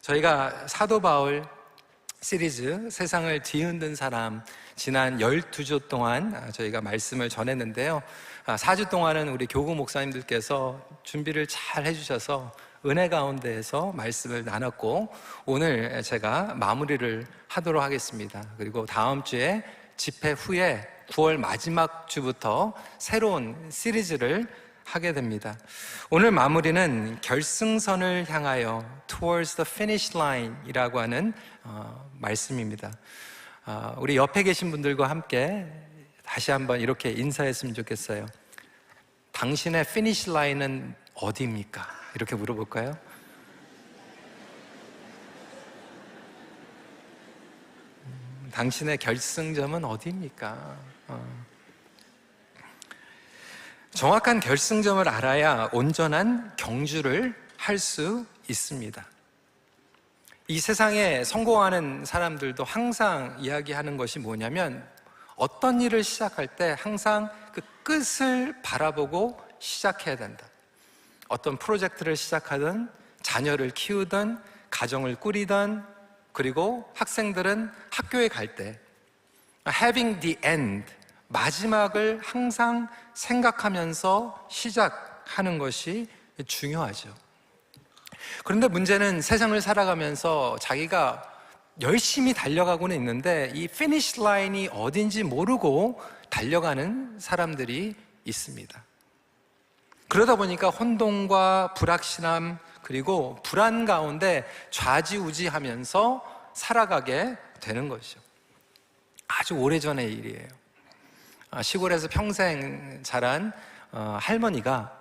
저희가 사도 바울 시리즈 세상을 뒤흔든 사람 지난 12주 동안 저희가 말씀을 전했는데요. 4주 동안은 우리 교구 목사님들께서 준비를 잘 해주셔서 은혜 가운데에서 말씀을 나눴고, 오늘 제가 마무리를 하도록 하겠습니다. 그리고 다음 주에 집회 후에 9월 마지막 주부터 새로운 시리즈를 하게 됩니다. 오늘 마무리는 결승선을 향하여 Towards the Finish Line 이라고 하는 말씀입니다. 우리 옆에 계신 분들과 함께 다시 한번 이렇게 인사했으면 좋겠어요. 당신의 피니시 라인은 어디입니까? 이렇게 물어볼까요? 당신의 결승점은 어디입니까? 정확한 결승점을 알아야 온전한 경주를 할 수 있습니다. 이 세상에 성공하는 사람들도 항상 이야기하는 것이 뭐냐면, 어떤 일을 시작할 때 항상 그 끝을 바라보고 시작해야 된다. 어떤 프로젝트를 시작하든, 자녀를 키우든, 가정을 꾸리든, 그리고 학생들은 학교에 갈 때 having the end, 마지막을 항상 생각하면서 시작하는 것이 중요하죠. 그런데 문제는 세상을 살아가면서 자기가 열심히 달려가고는 있는데 이 피니시 라인이 어딘지 모르고 달려가는 사람들이 있습니다. 그러다 보니까 혼돈과 불확실함 그리고 불안 가운데 좌지우지하면서 살아가게 되는 것이죠. 아주 오래전의 일이에요. 시골에서 평생 자란 할머니가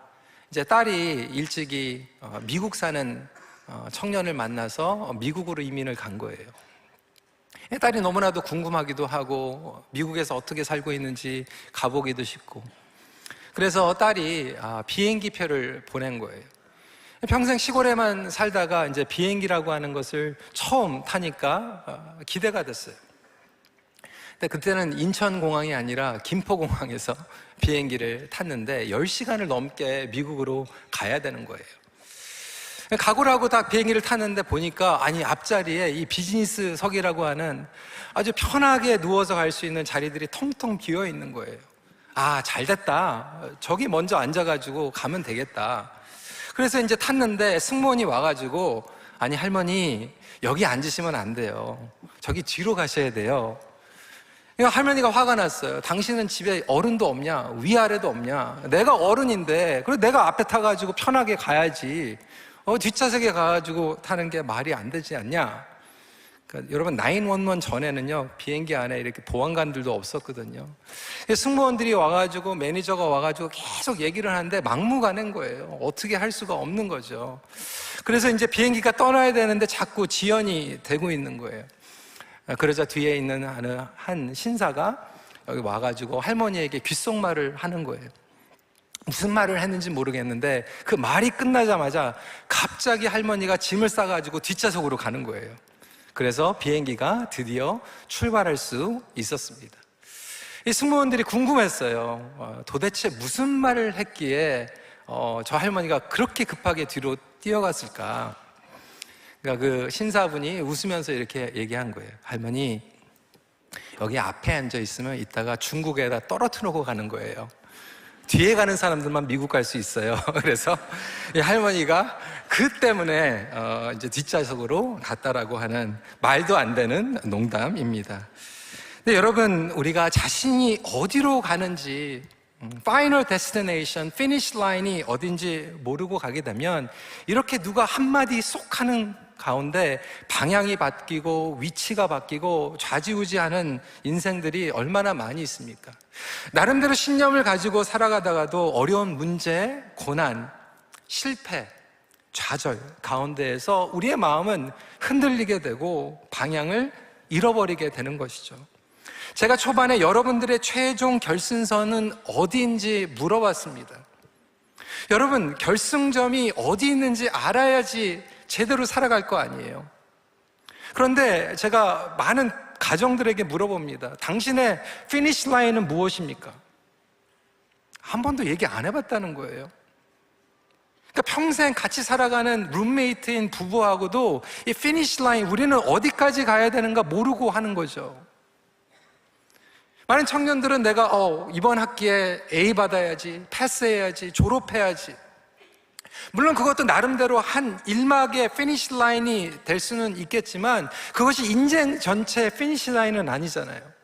이제 딸이 일찍이 미국 사는 청년을 만나서 미국으로 이민을 간 거예요. 딸이 너무나도 궁금하기도 하고 미국에서 어떻게 살고 있는지 가보기도 싶고, 그래서 딸이 비행기 표를 보낸 거예요. 평생 시골에만 살다가 이제 비행기라고 하는 것을 처음 타니까 기대가 됐어요. 근데 그때는 인천공항이 아니라 김포공항에서 비행기를 탔는데 10시간을 넘게 미국으로 가야 되는 거예요. 각오를 하고 딱 비행기를 탔는데 보니까 앞자리에 이 비즈니스석이라고 하는 아주 편하게 누워서 갈 수 있는 자리들이 텅텅 비어 있는 거예요. 잘 됐다. 저기 먼저 앉아가지고 가면 되겠다. 그래서 이제 탔는데 승무원이 와가지고 할머니 여기 앉으시면 안 돼요. 저기 뒤로 가셔야 돼요. 그러니까 할머니가 화가 났어요. 당신은 집에 어른도 없냐? 위아래도 없냐? 내가 어른인데, 그리고 내가 앞에 타가지고 편하게 가야지. 뒷좌석에 가가지고 타는 게 말이 안 되지 않냐? 그러니까 여러분, 911 전에는요, 비행기 안에 이렇게 보안관들도 없었거든요. 승무원들이 와가지고, 매니저가 와가지고 계속 얘기를 하는데 막무가내인 거예요. 어떻게 할 수가 없는 거죠. 그래서 이제 비행기가 떠나야 되는데 자꾸 지연이 되고 있는 거예요. 그러자 뒤에 있는 한 신사가 여기 와가지고 할머니에게 귓속말을 하는 거예요. 무슨 말을 했는지 모르겠는데 그 말이 끝나자마자 갑자기 할머니가 짐을 싸가지고 뒷좌석으로 가는 거예요. 그래서 비행기가 드디어 출발할 수 있었습니다. 이 승무원들이 궁금했어요. 도대체 무슨 말을 했기에 저 할머니가 그렇게 급하게 뒤로 뛰어갔을까? 그러니까 그 신사분이 웃으면서 이렇게 얘기한 거예요. 할머니, 여기 앞에 앉아 있으면 이따가 중국에다 떨어뜨리고 가는 거예요. 뒤에 가는 사람들만 미국 갈 수 있어요. 그래서 이 할머니가 그 때문에 이제 뒷좌석으로 갔다라고 하는 말도 안 되는 농담입니다. 근데 여러분, 우리가 자신이 어디로 가는지, 파이널 데스티네이션, 피니시 라인이 어딘지 모르고 가게 되면 이렇게 누가 한마디 쏙 하는 가운데 방향이 바뀌고 위치가 바뀌고 좌지우지하는 인생들이 얼마나 많이 있습니까? 나름대로 신념을 가지고 살아가다가도 어려운 문제, 고난, 실패, 좌절 가운데에서 우리의 마음은 흔들리게 되고 방향을 잃어버리게 되는 것이죠. 제가 초반에 여러분들의 최종 결승선은 어디인지 물어봤습니다. 여러분, 결승점이 어디 있는지 알아야지 제대로 살아갈 거 아니에요. 그런데 제가 많은 가정들에게 물어봅니다. 당신의 피니시 라인은 무엇입니까? 한 번도 얘기 안 해봤다는 거예요. 그러니까 평생 같이 살아가는 룸메이트인 부부하고도 이 피니시 라인, 우리는 어디까지 가야 되는가 모르고 하는 거죠. 많은 청년들은 내가 이번 학기에 A 받아야지, 패스해야지, 졸업해야지. 물론 그것도 나름대로 한 일막의 피니시 라인이 될 수는 있겠지만 그것이 인생 전체의 피니시 라인은 아니잖아요.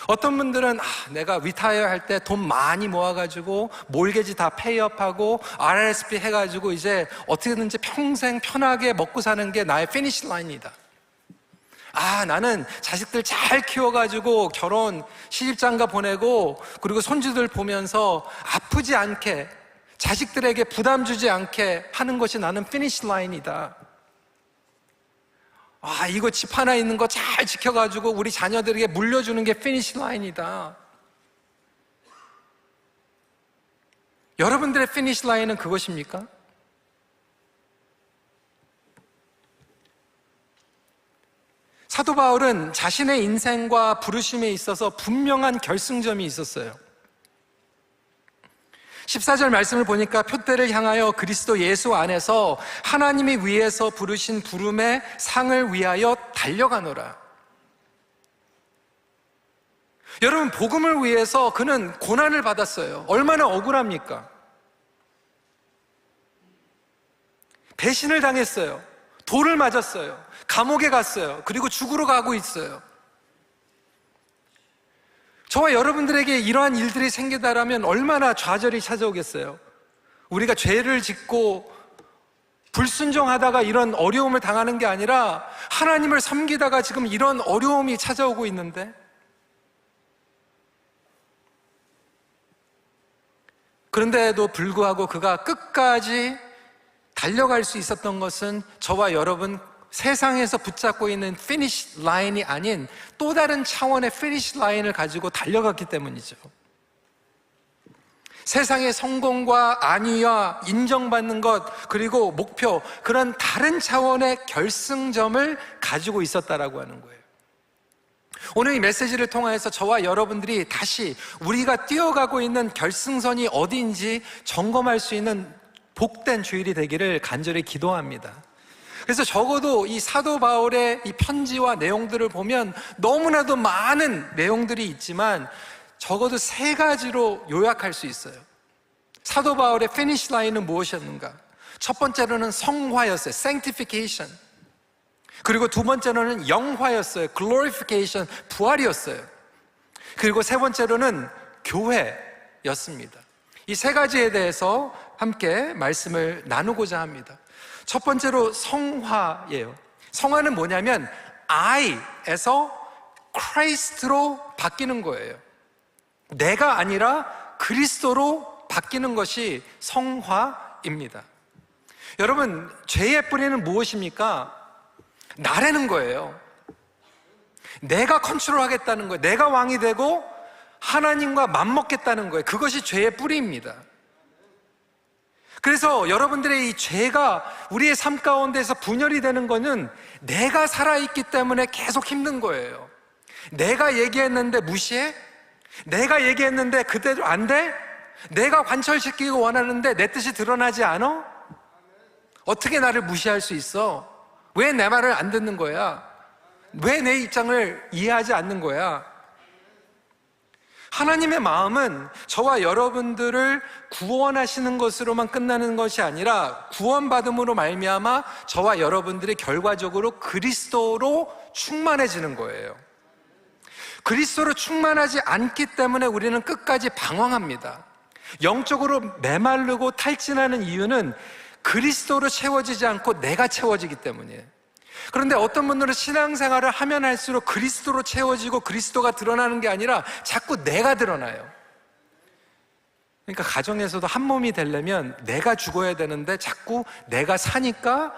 어떤 분들은 내가 리타이어 할 때 돈 많이 모아가지고 몰개지 다 페이업하고 RRSP 해가지고 이제 어떻게든지 평생 편하게 먹고 사는 게 나의 피니시 라인이다. 나는 자식들 잘 키워가지고 결혼 시집장가 보내고 그리고 손주들 보면서 아프지 않게 자식들에게 부담 주지 않게 하는 것이 나는 피니시 라인이다. 이거 집 하나 있는 거 잘 지켜가지고 우리 자녀들에게 물려주는 게 피니시 라인이다. 여러분들의 피니시 라인은 그것입니까? 사도 바울은 자신의 인생과 부르심에 있어서 분명한 결승점이 있었어요. 14절 말씀을 보니까 표대를 향하여 그리스도 예수 안에서 하나님이 위에서 부르신 부름의 상을 위하여 달려가노라. 여러분, 복음을 위해서 그는 고난을 받았어요. 얼마나 억울합니까? 배신을 당했어요. 돌을 맞았어요. 감옥에 갔어요. 그리고 죽으러 가고 있어요. 저와 여러분들에게 이러한 일들이 생기다라면 얼마나 좌절이 찾아오겠어요. 우리가 죄를 짓고 불순종하다가 이런 어려움을 당하는 게 아니라 하나님을 섬기다가 지금 이런 어려움이 찾아오고 있는데, 그런데도 불구하고 그가 끝까지 달려갈 수 있었던 것은 저와 여러분 세상에서 붙잡고 있는 피니시 라인이 아닌 또 다른 차원의 피니시 라인을 가지고 달려갔기 때문이죠. 세상의 성공과 안위와 인정받는 것, 그리고 목표, 그런 다른 차원의 결승점을 가지고 있었다라고 하는 거예요. 오늘 이 메시지를 통해서 저와 여러분들이 다시 우리가 뛰어가고 있는 결승선이 어디인지 점검할 수 있는 복된 주일이 되기를 간절히 기도합니다. 그래서 적어도 이 사도 바울의 이 편지와 내용들을 보면 너무나도 많은 내용들이 있지만 적어도 3가지로 요약할 수 있어요. 사도 바울의 피니시 라인은 무엇이었는가? 첫 번째로는 성화였어요. sanctification. 그리고 두 번째로는 영화였어요. glorification. 부활이었어요. 그리고 세 번째로는 교회였습니다. 이 3가지에 대해서 함께 말씀을 나누고자 합니다. 첫 번째로 성화예요. 성화는 뭐냐면 I에서 Christ로 바뀌는 거예요. 내가 아니라 그리스도로 바뀌는 것이 성화입니다. 여러분, 죄의 뿌리는 무엇입니까? 나라는 거예요. 내가 컨트롤하겠다는 거예요. 내가 왕이 되고 하나님과 맞먹겠다는 거예요. 그것이 죄의 뿌리입니다. 그래서 여러분들의 이 죄가 우리의 삶 가운데서 분열이 되는 것은 내가 살아있기 때문에 계속 힘든 거예요. 내가 얘기했는데 무시해? 내가 얘기했는데 그대로 안 돼? 내가 관철시키고 원하는데 내 뜻이 드러나지 않아? 어떻게 나를 무시할 수 있어? 왜 내 말을 안 듣는 거야? 왜 내 입장을 이해하지 않는 거야? 하나님의 마음은 저와 여러분들을 구원하시는 것으로만 끝나는 것이 아니라 구원받음으로 말미암아 저와 여러분들이 결과적으로 그리스도로 충만해지는 거예요. 그리스도로 충만하지 않기 때문에 우리는 끝까지 방황합니다. 영적으로 메마르고 탈진하는 이유는 그리스도로 채워지지 않고 내가 채워지기 때문이에요. 그런데 어떤 분들은 신앙생활을 하면 할수록 그리스도로 채워지고 그리스도가 드러나는 게 아니라 자꾸 내가 드러나요. 그러니까 가정에서도 한 몸이 되려면 내가 죽어야 되는데 자꾸 내가 사니까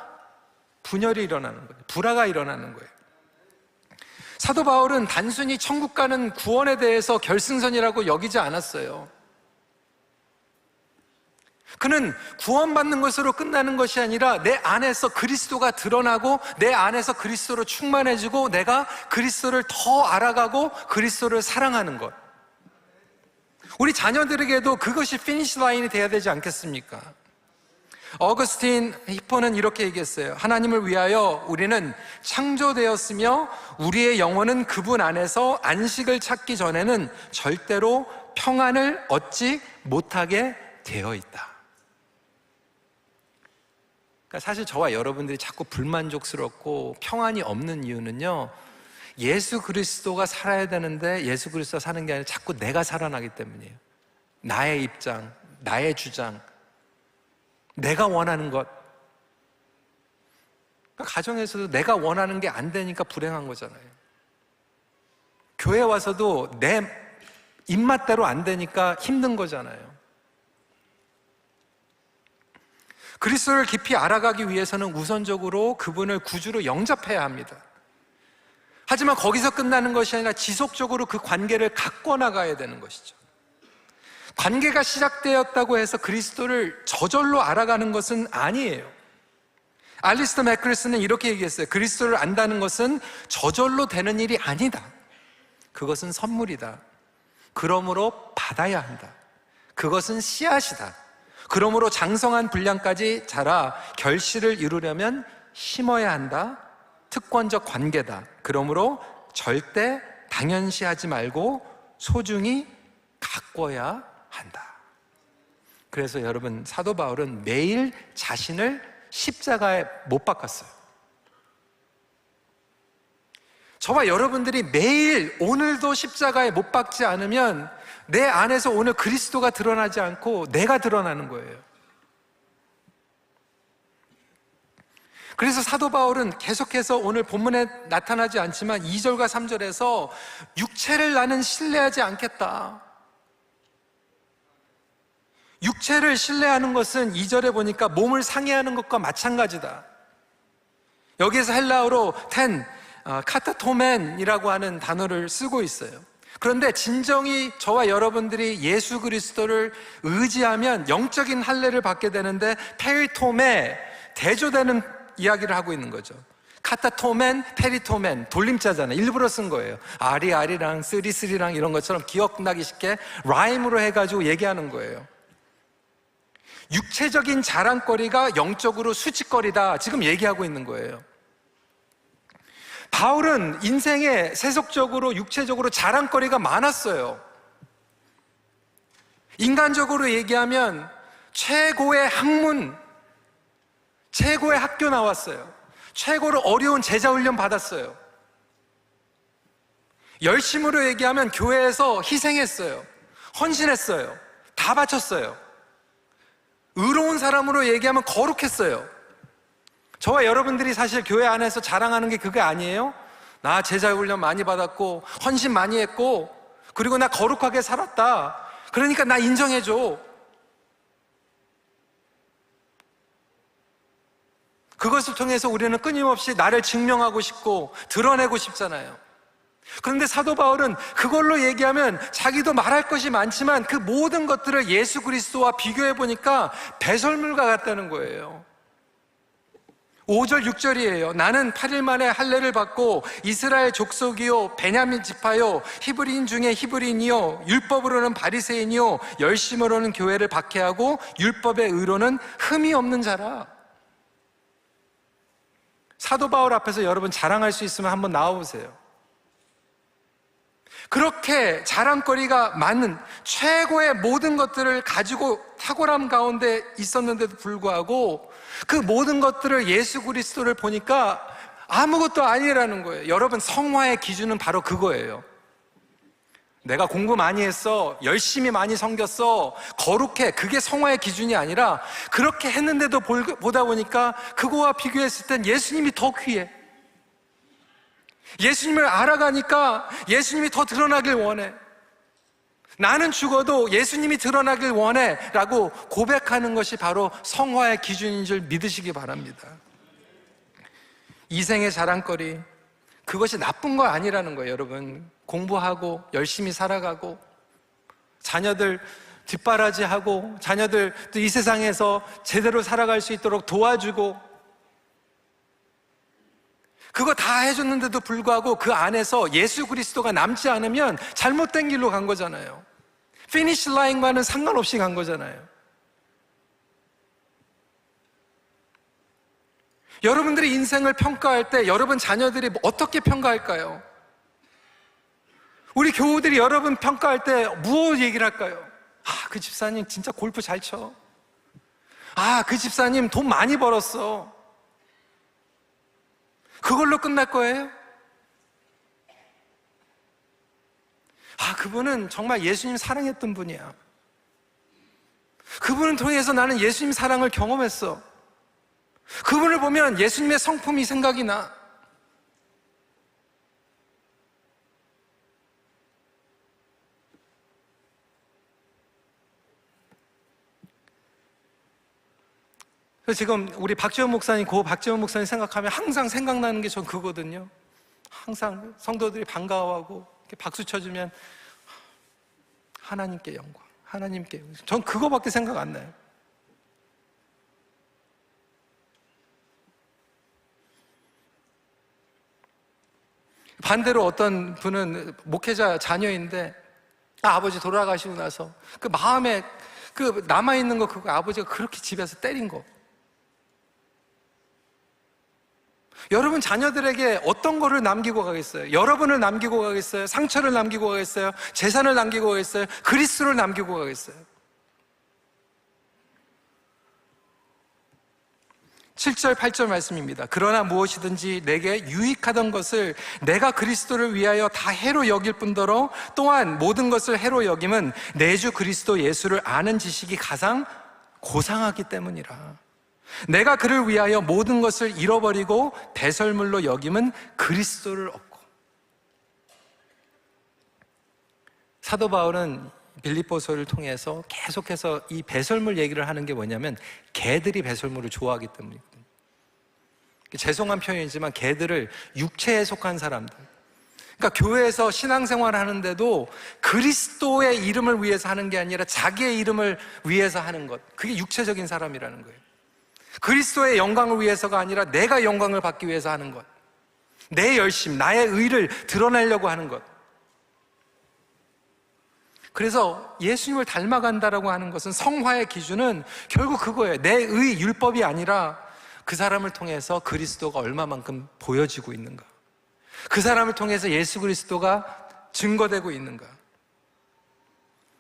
분열이 일어나는 거예요. 불화가 일어나는 거예요. 사도 바울은 단순히 천국 가는 구원에 대해서 결승선이라고 여기지 않았어요. 그는 구원받는 것으로 끝나는 것이 아니라 내 안에서 그리스도가 드러나고 내 안에서 그리스도로 충만해지고 내가 그리스도를 더 알아가고 그리스도를 사랑하는 것. 우리 자녀들에게도 그것이 피니시 라인이 돼야 되지 않겠습니까? 어거스틴 히포는 이렇게 얘기했어요. 하나님을 위하여 우리는 창조되었으며 우리의 영혼은 그분 안에서 안식을 찾기 전에는 절대로 평안을 얻지 못하게 되어 있다. 그러니까 사실 저와 여러분들이 자꾸 불만족스럽고 평안이 없는 이유는요, 예수 그리스도가 살아야 되는데 예수 그리스도가 사는 게 아니라 자꾸 내가 살아나기 때문이에요. 나의 입장, 나의 주장, 내가 원하는 것. 그러니까 가정에서도 내가 원하는 게 안 되니까 불행한 거잖아요. 교회 와서도 내 입맛대로 안 되니까 힘든 거잖아요. 그리스도를 깊이 알아가기 위해서는 우선적으로 그분을 구주로 영접해야 합니다. 하지만 거기서 끝나는 것이 아니라 지속적으로 그 관계를 가꿔 나가야 되는 것이죠. 관계가 시작되었다고 해서 그리스도를 저절로 알아가는 것은 아니에요. 알리스터 맥클스는 이렇게 얘기했어요. 그리스도를 안다는 것은 저절로 되는 일이 아니다. 그것은 선물이다. 그러므로 받아야 한다. 그것은 씨앗이다. 그러므로 장성한 분량까지 자라 결실을 이루려면 심어야 한다. 특권적 관계다. 그러므로 절대 당연시하지 말고 소중히 가꿔야 한다. 그래서 여러분, 사도 바울은 매일 자신을 십자가에 못 박았어요. 저와 여러분들이 매일 오늘도 십자가에 못 박지 않으면 내 안에서 오늘 그리스도가 드러나지 않고 내가 드러나는 거예요. 그래서 사도 바울은 계속해서 오늘 본문에 나타나지 않지만 2절과 3절에서 육체를 나는 신뢰하지 않겠다. 육체를 신뢰하는 것은 2절에 보니까 몸을 상해하는 것과 마찬가지다. 여기에서 헬라어로 카타토멘이라고 하는 단어를 쓰고 있어요. 그런데 진정이 저와 여러분들이 예수 그리스도를 의지하면 영적인 할례를 받게 되는데 페리토메, 대조되는 이야기를 하고 있는 거죠. 카타토멘, 페리토멘, 돌림자잖아요. 일부러 쓴 거예요. 아리랑 쓰리랑 이런 것처럼 기억나기 쉽게 라임으로 해가지고 얘기하는 거예요. 육체적인 자랑거리가 영적으로 수치거리다, 지금 얘기하고 있는 거예요. 바울은 인생에 세속적으로 육체적으로 자랑거리가 많았어요. 인간적으로 얘기하면 최고의 학문, 최고의 학교 나왔어요. 최고로 어려운 제자훈련 받았어요. 열심으로 얘기하면 교회에서 희생했어요. 헌신했어요. 다 바쳤어요. 의로운 사람으로 얘기하면 거룩했어요. 저와 여러분들이 사실 교회 안에서 자랑하는 게 그게 아니에요? 나 제자훈련 많이 받았고 헌신 많이 했고 그리고 나 거룩하게 살았다. 그러니까 나 인정해줘. 그것을 통해서 우리는 끊임없이 나를 증명하고 싶고 드러내고 싶잖아요. 그런데 사도 바울은 그걸로 얘기하면 자기도 말할 것이 많지만 그 모든 것들을 예수 그리스도와 비교해 보니까 배설물과 같다는 거예요. 5절 6절이에요. 나는 8일 만에 할례를 받고 이스라엘 족속이요 베냐민 지파요 히브리인 중에 히브리인이요 율법으로는 바리새인이요 열심으로는 교회를 박해하고 율법의 의로는 흠이 없는 자라. 사도 바울 앞에서 여러분 자랑할 수 있으면 한번 나와보세요. 그렇게 자랑거리가 많은 최고의 모든 것들을 가지고 탁월함 가운데 있었는데도 불구하고 그 모든 것들을 예수 그리스도를 보니까 아무것도 아니라는 거예요. 여러분, 성화의 기준은 바로 그거예요. 내가 공부 많이 했어, 열심히 많이 섬겼어, 거룩해, 그게 성화의 기준이 아니라 그렇게 했는데도 보다 보니까 그거와 비교했을 땐 예수님이 더 귀해. 예수님을 알아가니까 예수님이 더 드러나길 원해. 나는 죽어도 예수님이 드러나길 원해 라고 고백하는 것이 바로 성화의 기준인 줄 믿으시기 바랍니다. 이생의 자랑거리, 그것이 나쁜 거 아니라는 거예요. 여러분, 공부하고 열심히 살아가고 자녀들 뒷바라지하고 자녀들 또 이 세상에서 제대로 살아갈 수 있도록 도와주고 그거 다 해줬는데도 불구하고 그 안에서 예수 그리스도가 남지 않으면 잘못된 길로 간 거잖아요. 피니시 라인과는 상관없이 간 거잖아요. 여러분들이 인생을 평가할 때 여러분 자녀들이 어떻게 평가할까요? 우리 교우들이 여러분 평가할 때 무엇 얘기를 할까요? 그 집사님 진짜 골프 잘 쳐. 그 집사님 돈 많이 벌었어. 그걸로 끝날 거예요? 그분은 정말 예수님 사랑했던 분이야. 그분을 통해서 나는 예수님 사랑을 경험했어. 그분을 보면 예수님의 성품이 생각이 나. 그래서 지금 우리 박지원 목사님, 박지원 목사님 생각하면 항상 생각나는 게 전 그거거든요. 항상 성도들이 반가워하고 이렇게 박수 쳐주면 하나님께 영광, 하나님께 영광. 전 그거밖에 생각 안 나요. 반대로 어떤 분은 목회자 자녀인데 아버지 돌아가시고 나서 그 마음에 그 남아있는 거 그거 아버지가 그렇게 집에서 때린 거. 여러분 자녀들에게 어떤 거를 남기고 가겠어요? 여러분을 남기고 가겠어요? 상처를 남기고 가겠어요? 재산을 남기고 가겠어요? 그리스도를 남기고 가겠어요? 7절, 8절 말씀입니다. 그러나 무엇이든지 내게 유익하던 것을 내가 그리스도를 위하여 다 해로 여길 뿐더러 또한 모든 것을 해로 여김은 내 주 그리스도 예수를 아는 지식이 가장 고상하기 때문이라. 내가 그를 위하여 모든 것을 잃어버리고 배설물로 여김은 그리스도를 얻고. 사도 바울은 빌립보서를 통해서 계속해서 이 배설물 얘기를 하는 게 뭐냐면 개들이 배설물을 좋아하기 때문이거든요. 죄송한 표현이지만 개들을 육체에 속한 사람들, 그러니까 교회에서 신앙생활을 하는데도 그리스도의 이름을 위해서 하는 게 아니라 자기의 이름을 위해서 하는 것, 그게 육체적인 사람이라는 거예요. 그리스도의 영광을 위해서가 아니라 내가 영광을 받기 위해서 하는 것, 내 열심, 나의 의를 드러내려고 하는 것. 그래서 예수님을 닮아간다라고 하는 것은, 성화의 기준은 결국 그거예요. 내 의, 율법이 아니라 그 사람을 통해서 그리스도가 얼마만큼 보여지고 있는가, 그 사람을 통해서 예수 그리스도가 증거되고 있는가.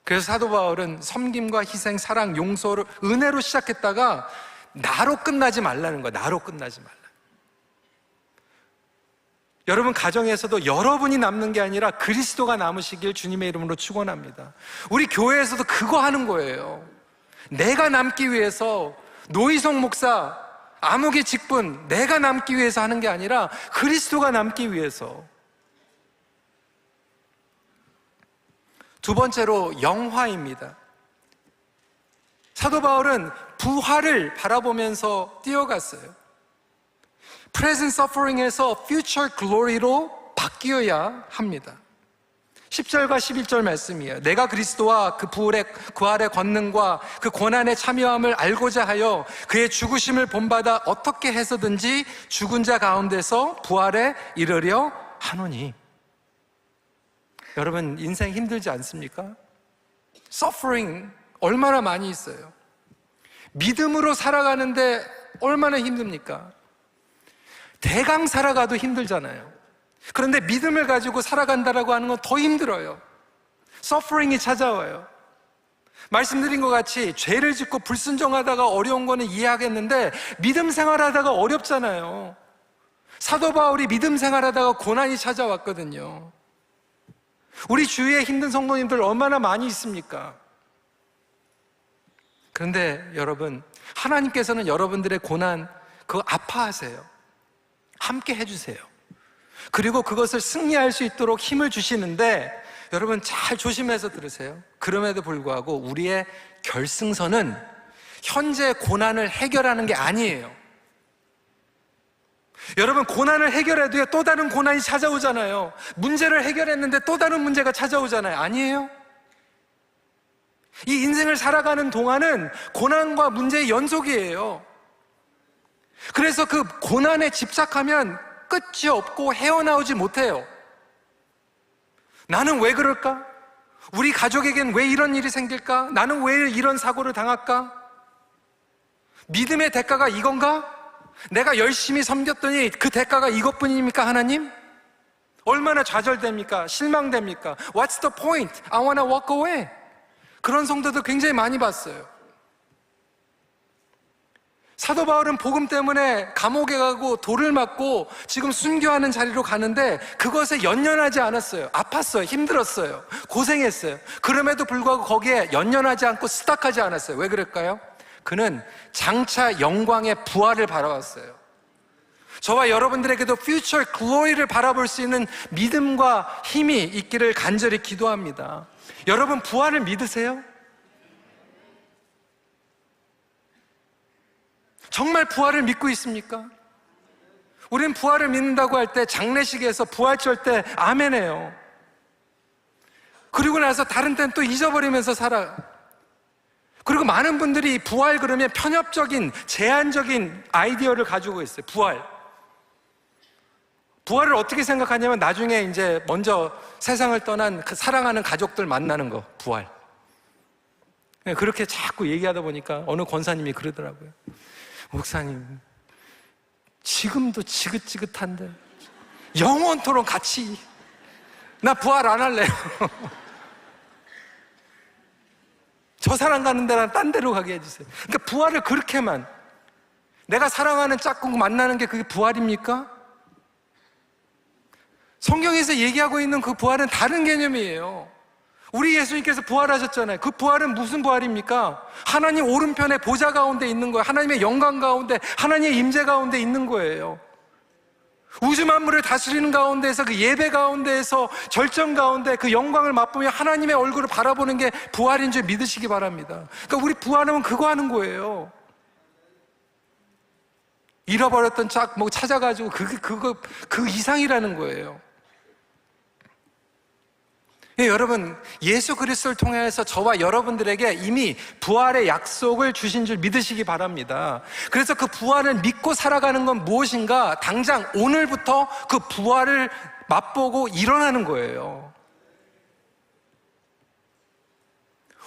그래서 사도 바울은 섬김과 희생, 사랑, 용서를 은혜로 시작했다가 나로 끝나지 말라는 거야. 나로 끝나지 말라. 여러분 가정에서도 여러분이 남는 게 아니라 그리스도가 남으시길 주님의 이름으로 축원합니다. 우리 교회에서도 그거 하는 거예요. 내가 남기 위해서, 노희성 목사 암흑의 직분 내가 남기 위해서 하는 게 아니라 그리스도가 남기 위해서. 두 번째로 영화입니다. 사도 바울은 부활을 바라보면서 뛰어갔어요. present suffering에서 future glory로 바뀌어야 합니다. 10절과 11절 말씀이에요. 내가 그리스도와 그 부활의 권능과 그 고난의 참여함을 알고자 하여 그의 죽으심을 본받아 어떻게 해서든지 죽은 자 가운데서 부활에 이르려 하노니. 여러분 인생 힘들지 않습니까? suffering 얼마나 많이 있어요. 믿음으로 살아가는데 얼마나 힘듭니까? 대강 살아가도 힘들잖아요. 그런데 믿음을 가지고 살아간다라고 하는 건 더 힘들어요. 서퍼링이 찾아와요. 말씀드린 것 같이 죄를 짓고 불순종하다가 어려운 거는 이해하겠는데 믿음 생활하다가 어렵잖아요. 사도 바울이 믿음 생활하다가 고난이 찾아왔거든요. 우리 주위에 힘든 성도님들 얼마나 많이 있습니까? 그런데 여러분, 하나님께서는 여러분들의 고난 그거 아파하세요. 함께 해주세요. 그리고 그것을 승리할 수 있도록 힘을 주시는데, 여러분 잘 조심해서 들으세요. 그럼에도 불구하고 우리의 결승선은 현재 고난을 해결하는 게 아니에요. 여러분 고난을 해결해도요 또 다른 고난이 찾아오잖아요. 문제를 해결했는데 또 다른 문제가 찾아오잖아요. 아니에요? 이 인생을 살아가는 동안은 고난과 문제의 연속이에요. 그래서 그 고난에 집착하면 끝이 없고 헤어나오지 못해요. 나는 왜 그럴까? 우리 가족에겐 왜 이런 일이 생길까? 나는 왜 이런 사고를 당할까? 믿음의 대가가 이건가? 내가 열심히 섬겼더니 그 대가가 이것뿐입니까, 하나님? 얼마나 좌절됩니까? 실망됩니까? What's the point? I wanna walk away. 그런 성도도 굉장히 많이 봤어요. 사도 바울은 복음 때문에 감옥에 가고 돌을 맞고 지금 순교하는 자리로 가는데 그것에 연연하지 않았어요. 아팠어요. 힘들었어요. 고생했어요. 그럼에도 불구하고 거기에 연연하지 않고 스탁하지 않았어요. 왜 그럴까요? 그는 장차 영광의 부활을 바라봤어요. 저와 여러분들에게도 future glory를 바라볼 수 있는 믿음과 힘이 있기를 간절히 기도합니다. 여러분 부활을 믿으세요? 정말 부활을 믿고 있습니까? 우린 부활을 믿는다고 할 때 장례식에서 부활절 때 아멘해요. 그리고 나서 다른 때는 또 잊어버리면서 살아요. 그리고 많은 분들이 부활 그러면 편협적인 제한적인 아이디어를 가지고 있어요. 부활을 어떻게 생각하냐면 나중에 이제 먼저 세상을 떠난 그 사랑하는 가족들 만나는 거, 부활. 그렇게 자꾸 얘기하다 보니까 어느 권사님이 그러더라고요. 목사님, 지금도 지긋지긋한데 영원토록 같이, 나 부활 안 할래요. 저 사람 가는 데랑 딴 데로 가게 해주세요. 그러니까 부활을 그렇게만, 내가 사랑하는 짝꿍 만나는 게 그게 부활입니까? 성경에서 얘기하고 있는 그 부활은 다른 개념이에요. 우리 예수님께서 부활하셨잖아요. 그 부활은 무슨 부활입니까? 하나님 오른편에 보좌 가운데 있는 거예요. 하나님의 영광 가운데, 하나님의 임재 가운데 있는 거예요. 우주 만물을 다스리는 가운데에서, 그 예배 가운데에서, 절정 가운데 그 영광을 맛보며 하나님의 얼굴을 바라보는 게 부활인 줄 믿으시기 바랍니다. 그러니까 우리 부활하면 그거 하는 거예요. 잃어버렸던 뭐 찾아가지고 그 이상이라는 거예요. 예, 여러분, 예수 그리스도를 통해서 저와 여러분들에게 이미 부활의 약속을 주신 줄 믿으시기 바랍니다. 그래서 그 부활을 믿고 살아가는 건 무엇인가? 당장 오늘부터 그 부활을 맛보고 일어나는 거예요.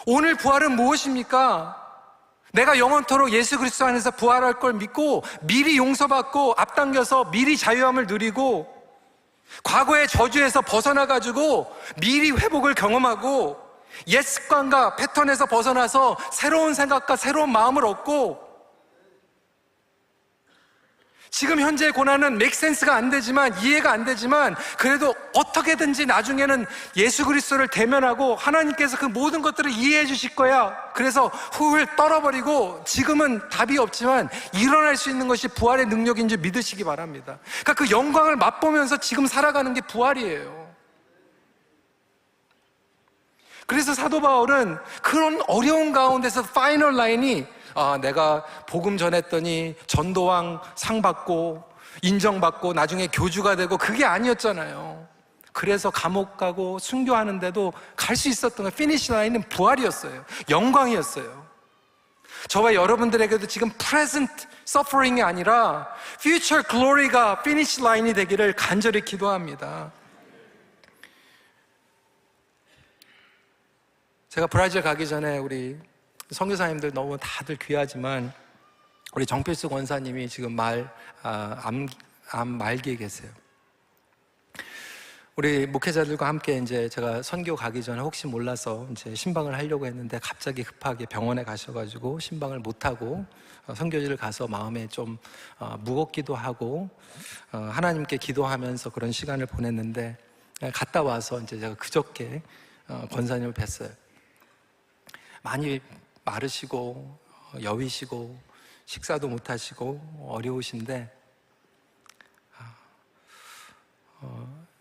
오늘 부활은 무엇입니까? 내가 영원토록 예수 그리스도 안에서 부활할 걸 믿고 미리 용서받고 앞당겨서 미리 자유함을 누리고 과거의 저주에서 벗어나가지고 미리 회복을 경험하고 옛 습관과 패턴에서 벗어나서 새로운 생각과 새로운 마음을 얻고, 지금 현재의 고난은 make sense가 안 되지만, 이해가 안 되지만 그래도 어떻게든지 나중에는 예수 그리스도를 대면하고 하나님께서 그 모든 것들을 이해해 주실 거야. 그래서 훌훌 떨어버리고 지금은 답이 없지만 일어날 수 있는 것이 부활의 능력인 줄 믿으시기 바랍니다. 그러니까 그 영광을 맛보면서 지금 살아가는 게 부활이에요. 그래서 사도 바울은 그런 어려운 가운데서 파이널 라인이, 내가 복음 전했더니 전도왕 상 받고 인정받고 나중에 교주가 되고 그게 아니었잖아요. 그래서 감옥 가고 순교하는데도 갈 수 있었던 거, 피니시 라인은 부활이었어요. 영광이었어요. 저와 여러분들에게도 지금 present suffering이 아니라 future glory가 피니시 라인이 되기를 간절히 기도합니다. 제가 브라질 가기 전에 우리 선교사님들 너무 다들 귀하지만 우리 정필수 권사님이 지금 암 말기에 계세요. 우리 목회자들과 함께 이제 제가 선교 가기 전에 혹시 몰라서 이제 신방을 하려고 했는데 갑자기 급하게 병원에 가셔가지고 신방을 못하고 선교지를 가서 마음에 좀 무겁기도 하고 하나님께 기도하면서 그런 시간을 보냈는데, 갔다 와서 이제 제가 그저께 권사님을 뵀어요. 많이 마르시고 여위시고 식사도 못하시고 어려우신데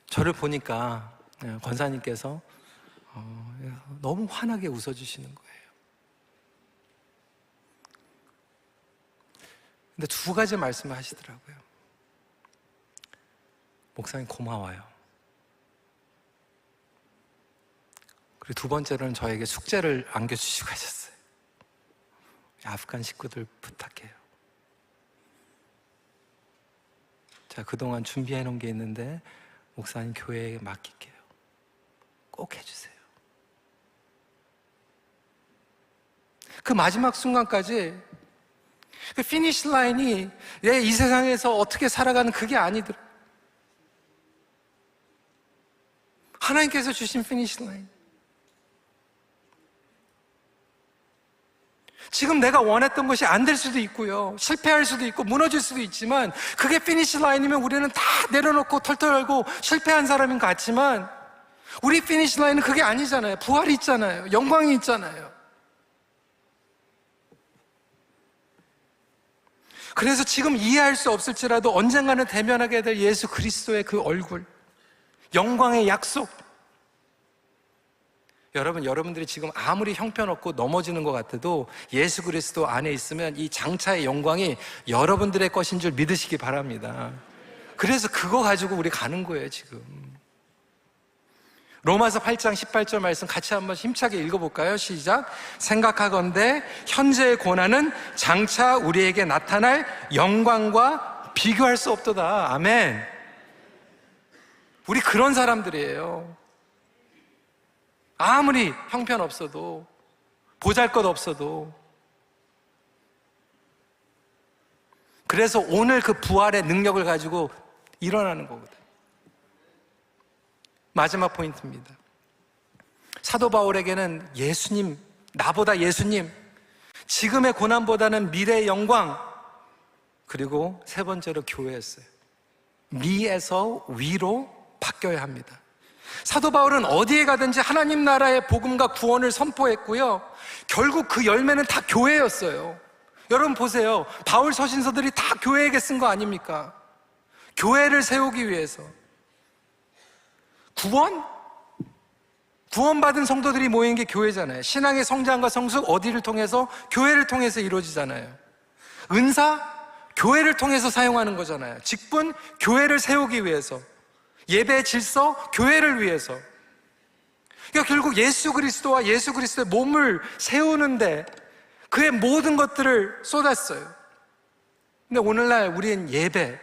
저를 보니까 권사님께서 너무 환하게 웃어주시는 거예요. 근데 두 가지 말씀을 하시더라고요. 목사님 고마워요. 그리고 두 번째로는 저에게 숙제를 안겨주시고 하셨어요. 아프간 식구들 부탁해요. 제가 그동안 준비해 놓은 게 있는데 목사님 교회에 맡길게요. 꼭 해주세요. 그 마지막 순간까지 그 피니시 라인이 내 이 세상에서 어떻게 살아가는 그게 아니더라. 하나님께서 주신 피니시 라인. 지금 내가 원했던 것이 안 될 수도 있고요, 실패할 수도 있고 무너질 수도 있지만, 그게 피니시 라인이면 우리는 다 내려놓고 털털 알고 실패한 사람인 것 같지만, 우리 피니시 라인은 그게 아니잖아요. 부활이 있잖아요. 영광이 있잖아요. 그래서 지금 이해할 수 없을지라도 언젠가는 대면하게 될 예수 그리스도의 그 얼굴, 영광의 약속. 여러분들이 지금 아무리 형편없고 넘어지는 것 같아도 예수 그리스도 안에 있으면 이 장차의 영광이 여러분들의 것인 줄 믿으시기 바랍니다. 그래서 그거 가지고 우리 가는 거예요, 지금. 로마서 8장 18절 말씀 같이 한번 힘차게 읽어볼까요? 시작. 생각하건대 현재의 고난은 장차 우리에게 나타날 영광과 비교할 수 없도다. 아멘. 우리 그런 사람들이에요. 아무리 형편없어도, 보잘것없어도. 그래서 오늘 그 부활의 능력을 가지고 일어나는 거거든요. 마지막 포인트입니다. 사도 바울에게는 예수님, 나보다 예수님, 지금의 고난보다는 미래의 영광, 그리고 세 번째로 교회였어요. 미에서 위로 바뀌어야 합니다. 사도 바울은 어디에 가든지 하나님 나라의 복음과 구원을 선포했고요, 결국 그 열매는 다 교회였어요. 여러분 보세요. 바울 서신서들이 다 교회에게 쓴 거 아닙니까? 교회를 세우기 위해서. 구원받은 성도들이 모인 게 교회잖아요. 신앙의 성장과 성숙 어디를 통해서? 교회를 통해서 이루어지잖아요. 은사? 교회를 통해서 사용하는 거잖아요. 직분? 교회를 세우기 위해서. 예배의 질서? 교회를 위해서. 그러니까 결국 예수 그리스도와 예수 그리스도의 몸을 세우는데 그의 모든 것들을 쏟았어요. 근데 오늘날 우리는 예배,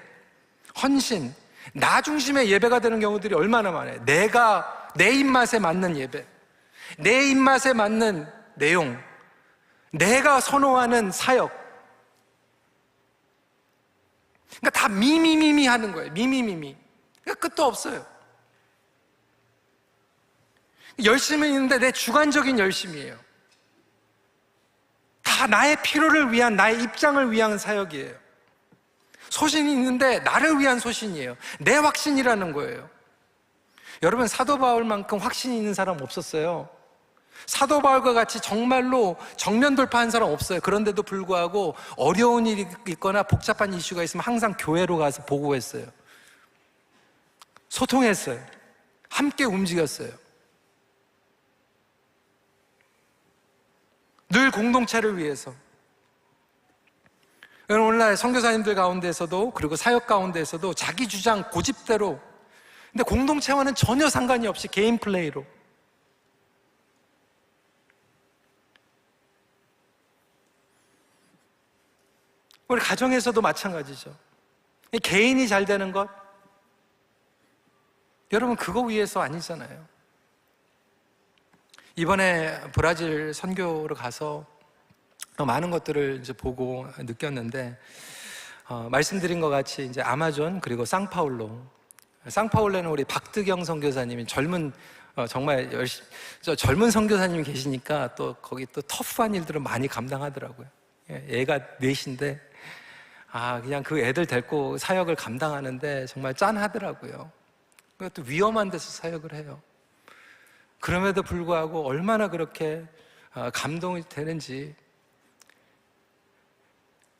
헌신, 나 중심의 예배가 되는 경우들이 얼마나 많아요. 내가 내 입맛에 맞는 예배, 내 입맛에 맞는 내용, 내가 선호하는 사역. 그러니까 다 미미미미 하는 거예요. 미미미미. 그러니까 끝도 없어요. 열심히 있는데 내 주관적인 열심이에요. 다 나의 필요를 위한, 나의 입장을 위한 사역이에요. 소신이 있는데 나를 위한 소신이에요. 내 확신이라는 거예요. 여러분, 사도 바울만큼 확신이 있는 사람 없었어요. 사도 바울과 같이 정말로 정면 돌파한 사람 없어요. 그런데도 불구하고 어려운 일이 있거나 복잡한 이슈가 있으면 항상 교회로 가서 보고했어요. 소통했어요. 함께 움직였어요. 늘 공동체를 위해서. 오늘날 선교사님들 가운데서도, 그리고 사역 가운데서도 자기 주장 고집대로, 근데 공동체와는 전혀 상관이 없이 개인 플레이로. 우리 가정에서도 마찬가지죠. 개인이 잘 되는 것, 여러분 그거 위해서 아니잖아요. 이번에 브라질 선교로 가서 많은 것들을 이제 보고 느꼈는데, 말씀드린 것 같이 이제 아마존, 그리고 상파울로는 우리 박드경 선교사님이 정말 젊은 선교사님이 계시니까 또 거기 또 터프한 일들을 많이 감당하더라고요. 애가 넷인데 그냥 그 애들 데리고 사역을 감당하는데 정말 짠하더라고요. 그것도 위험한 데서 사역을 해요. 그럼에도 불구하고 얼마나 그렇게 감동이 되는지.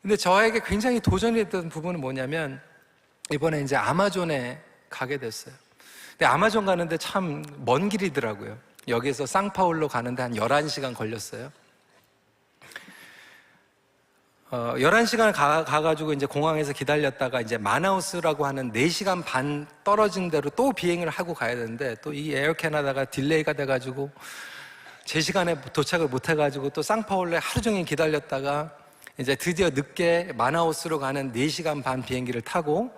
근데 저에게 굉장히 도전이 됐던 부분은 뭐냐면, 이번에 이제 아마존에 가게 됐어요. 근데 아마존 가는데 참 먼 길이더라고요. 여기에서 상파울로 가는데 한 11시간 걸렸어요. 11시간 가가지고 이제 공항에서 기다렸다가 이제 마나우스라고 하는 4시간 반 떨어진 데로 또 비행을 하고 가야 되는데, 또 이 에어 캐나다가 딜레이가 돼가지고 제 시간에 도착을 못 해가지고 또 상파울로에 하루 종일 기다렸다가 이제 드디어 늦게 마나우스로 가는 4시간 반 비행기를 타고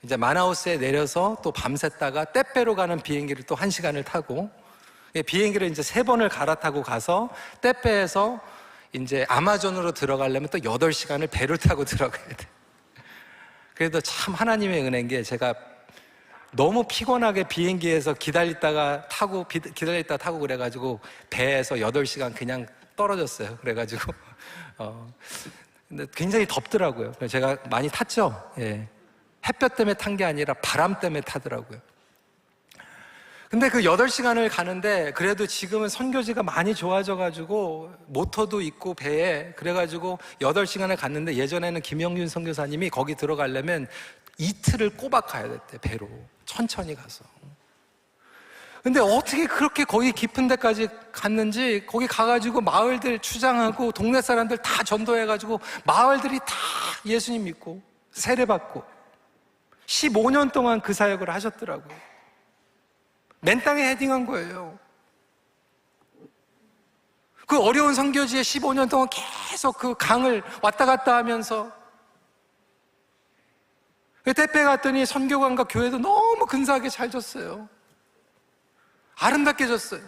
이제 마나우스에 내려서 또 밤샜다가 떼빼로 가는 비행기를 또 1시간을 타고, 비행기를 이제 3번을 갈아타고 가서 떼빼에서 이제 아마존으로 들어가려면 또 8시간을 배를 타고 들어가야 돼. 그래도 참 하나님의 은혜인 게 제가 너무 피곤하게 비행기에서 기다렸다가 타고 그래가지고 배에서 8시간 그냥 떨어졌어요. 그래가지고 근데 굉장히 덥더라고요. 그래서 제가 많이 탔죠. 예. 햇볕 때문에 탄 게 아니라 바람 때문에 타더라고요. 근데 그 8시간을 가는데 그래도 지금은 선교지가 많이 좋아져가지고 모터도 있고 배에, 그래가지고 8시간을 갔는데 예전에는 김영균 선교사님이 거기 들어가려면 이틀을 꼬박 가야 됐대. 배로 천천히 가서. 근데 어떻게 그렇게 거기 깊은 데까지 갔는지, 거기 가가지고 마을들 추장하고 동네 사람들 다 전도해가지고 마을들이 다 예수님 믿고 세례받고 15년 동안 그 사역을 하셨더라고요. 맨 땅에 헤딩한 거예요. 그 어려운 선교지에 15년 동안 계속 그 강을 왔다 갔다 하면서, 때빼 갔더니 선교관과 교회도 너무 근사하게 잘 졌어요. 아름답게 졌어요.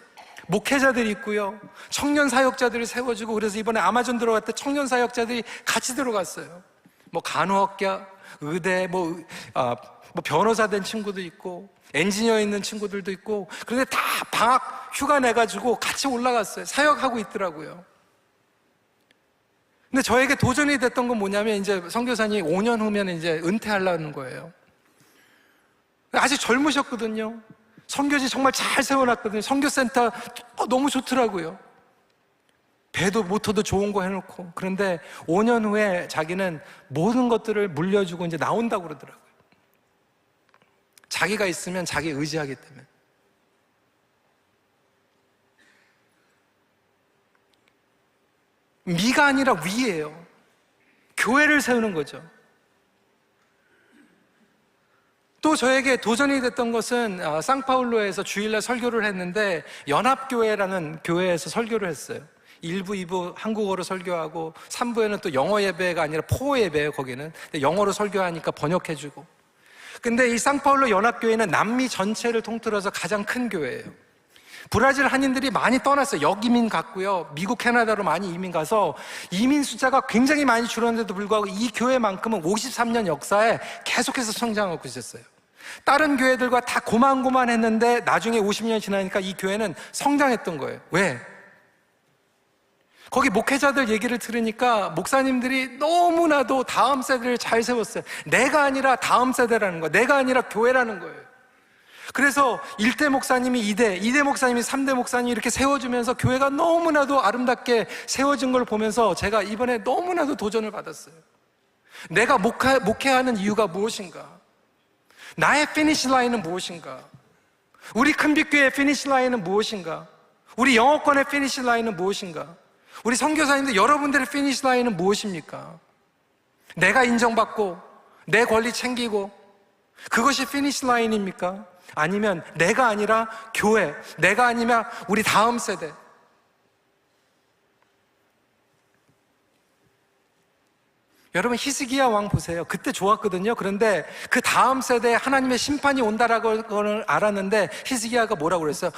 목회자들이 있고요, 청년 사역자들이 세워지고, 그래서 이번에 아마존 들어갈 때 청년 사역자들이 같이 들어갔어요. 뭐 간호학과, 의대, 뭐 변호사 된 친구도 있고 엔지니어 있는 친구들도 있고, 그런데 다 방학 휴가 내가지고 같이 올라갔어요. 사역하고 있더라고요. 근데 저에게 도전이 됐던 건 뭐냐면, 이제 선교사님이 5년 후면 이제 은퇴하려는 거예요. 아직 젊으셨거든요. 선교지 정말 잘 세워놨거든요. 선교센터 너무 좋더라고요. 배도 모터도 좋은 거 해놓고. 그런데 5년 후에 자기는 모든 것들을 물려주고 이제 나온다고 그러더라고요. 자기가 있으면 자기 의지하기 때문에. 미가 아니라 위예요. 교회를 세우는 거죠. 또 저에게 도전이 됐던 것은 상파울로에서 주일날 설교를 했는데, 연합교회라는 교회에서 설교를 했어요. 1부, 2부 한국어로 설교하고 3부에는 또 영어 예배가 아니라 포 예배예요. 거기는 영어로 설교하니까 번역해주고. 근데 이 상파울로 연합교회는 남미 전체를 통틀어서 가장 큰 교회예요. 브라질 한인들이 많이 떠났어요. 역이민 갔고요, 미국, 캐나다로 많이 이민 가서 이민 숫자가 굉장히 많이 줄었는데도 불구하고 이 교회만큼은 53년 역사에 계속해서 성장하고 있었어요. 다른 교회들과 다 고만고만했는데 나중에 50년이 지나니까 이 교회는 성장했던 거예요. 왜? 거기 목회자들 얘기를 들으니까 목사님들이 너무나도 다음 세대를 잘 세웠어요. 내가 아니라 다음 세대라는 거예요. 내가 아니라 교회라는 거예요. 그래서 1대 목사님이 2대 목사님이 3대 목사님이 이렇게 세워주면서 교회가 너무나도 아름답게 세워진 걸 보면서 제가 이번에 너무나도 도전을 받았어요. 내가 목회하는 이유가 무엇인가? 나의 피니시 라인은 무엇인가? 우리 큰빛교회의 피니시 라인은 무엇인가? 우리 영어권의 피니시 라인은 무엇인가? 우리 선교사님들 여러분들의 피니시 라인은 무엇입니까? 내가 인정받고 내 권리 챙기고 그것이 피니시 라인입니까? 아니면 내가 아니라 교회, 내가 아니면 우리 다음 세대. 여러분 히스기야 왕 보세요. 그때 좋았거든요. 그런데 그 다음 세대에 하나님의 심판이 온다라고 걸 알았는데 히스기야가 뭐라고 그랬어요?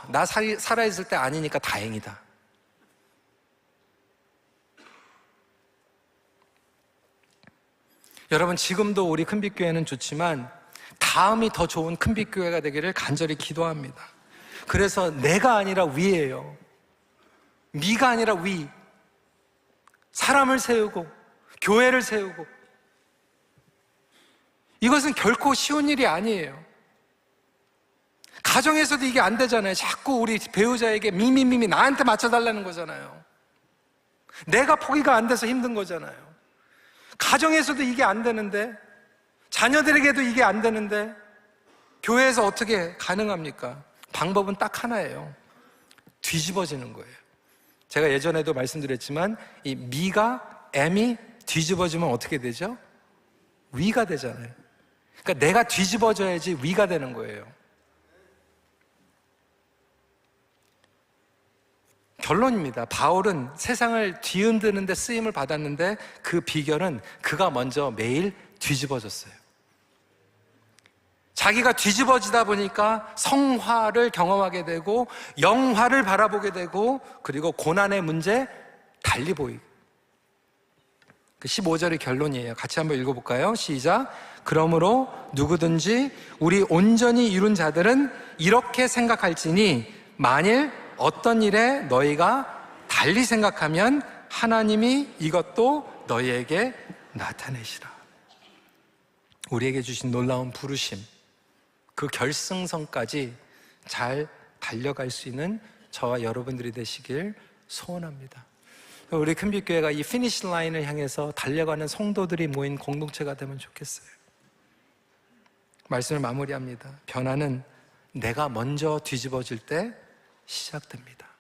나 살아있을 때 아니니까 다행이다. 여러분 지금도 우리 큰빛교회는 좋지만 다음이 더 좋은 큰빛교회가 되기를 간절히 기도합니다. 그래서 내가 아니라 위예요. 미가 아니라 위. 사람을 세우고 교회를 세우고, 이것은 결코 쉬운 일이 아니에요. 가정에서도 이게 안 되잖아요. 자꾸 우리 배우자에게 미미미미 나한테 맞춰달라는 거잖아요. 내가 포기가 안 돼서 힘든 거잖아요. 가정에서도 이게 안 되는데, 자녀들에게도 이게 안 되는데 교회에서 어떻게 가능합니까? 방법은 딱 하나예요. 뒤집어지는 거예요. 제가 예전에도 말씀드렸지만 이 미가 M이 뒤집어지면 어떻게 되죠? 위가 되잖아요. 그러니까 내가 뒤집어져야지 위가 되는 거예요. 결론입니다. 바울은 세상을 뒤흔드는 데 쓰임을 받았는데 그 비결은 그가 먼저 매일 뒤집어졌어요. 자기가 뒤집어지다 보니까 성화를 경험하게 되고 영화를 바라보게 되고, 그리고 고난의 문제, 달리 보이게. 그 15절의 결론이에요. 같이 한번 읽어볼까요? 시작. 그러므로 누구든지 우리 온전히 이룬 자들은 이렇게 생각할지니 만일 어떤 일에 너희가 달리 생각하면 하나님이 이것도 너희에게 나타내시라. 우리에게 주신 놀라운 부르심, 그 결승선까지 잘 달려갈 수 있는 저와 여러분들이 되시길 소원합니다. 우리 큰빛교회가 이 피니시 라인을 향해서 달려가는 성도들이 모인 공동체가 되면 좋겠어요. 말씀을 마무리합니다. 변화는 내가 먼저 뒤집어질 때 시작됩니다.